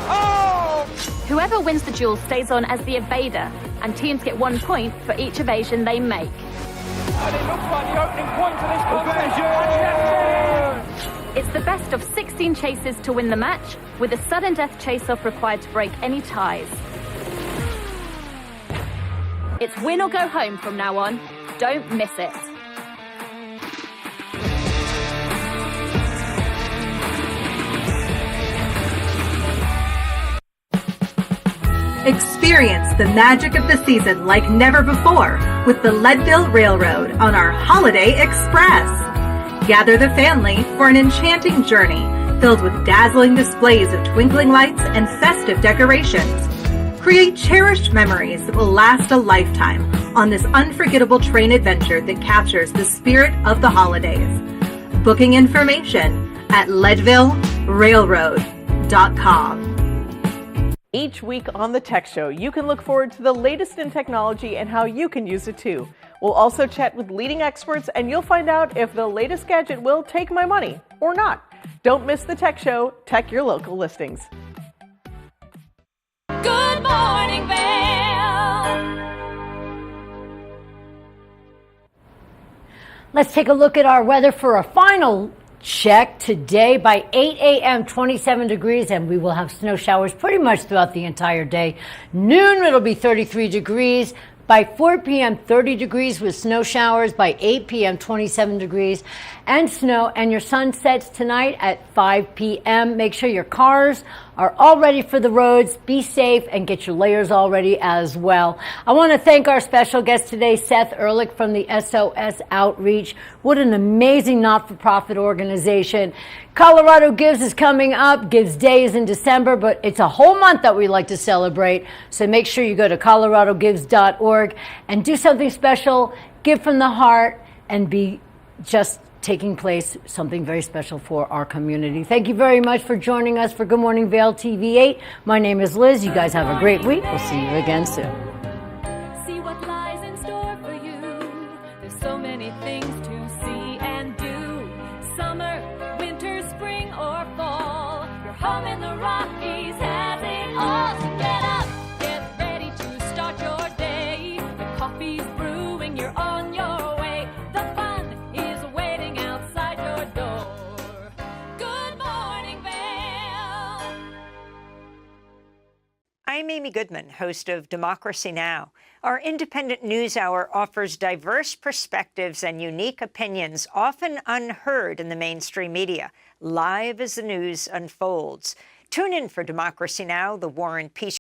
Oh! Whoever wins the duel stays on as the evader, and teams get 1 point for each evasion they make. And it looks like the opening point of this contest. It's the best of 16 chases to win the match, with a sudden death chase-off required to break any ties. It's win or go home from now on. Don't miss it. Experience the magic of the season like never before with the Leadville Railroad on our Holiday Express. Gather the family for an enchanting journey filled with dazzling displays of twinkling lights and festive decorations. Create cherished memories that will last a lifetime on this unforgettable train adventure that captures the spirit of the holidays. Booking information at leadvillerailroad.com. Each week on The Tech Show, you can look forward to the latest in technology and how you can use it too. We'll also chat with leading experts, and you'll find out if the latest gadget will take my money or not. Don't miss The Tech Show. Tech your local listings. Good morning, Vail. Let's take a look at our weather for a final check today. By 8 a.m., 27 degrees, and we will have snow showers pretty much throughout the entire day. Noon, it'll be 33 degrees. By 4 p.m., 30 degrees with snow showers. By 8 p.m., 27 degrees and snow. And your sun sets tonight at 5 p.m. Make sure your cars are all ready for the roads. Be safe and get your layers all ready as well. I want to thank our special guest today, Seth Ehrlich from the SOS Outreach. What an amazing not-for-profit organization. Colorado Gives is coming up. Gives Day is in December, but it's a whole month that we like to celebrate. So make sure you go to coloradogives.org and do something special, give from the heart, and be just taking place something very special for our community. Thank you very much for joining us for Good Morning Vail TV8. My name is Liz. You guys have a great week. We'll see you again soon. See what lies in store for you. There's so many things to see and do. Summer, winter, spring, or fall. Your home in the Rockies has it all. So get up, get ready to start your day. The coffee's brewing, you're on your way. The fun is waiting outside your door. Good morning, Vail. I'm Amy Goodman, host of Democracy Now! Our independent news hour offers diverse perspectives and unique opinions, often unheard in the mainstream media, live as the news unfolds. Tune in for Democracy Now!, the War and Peace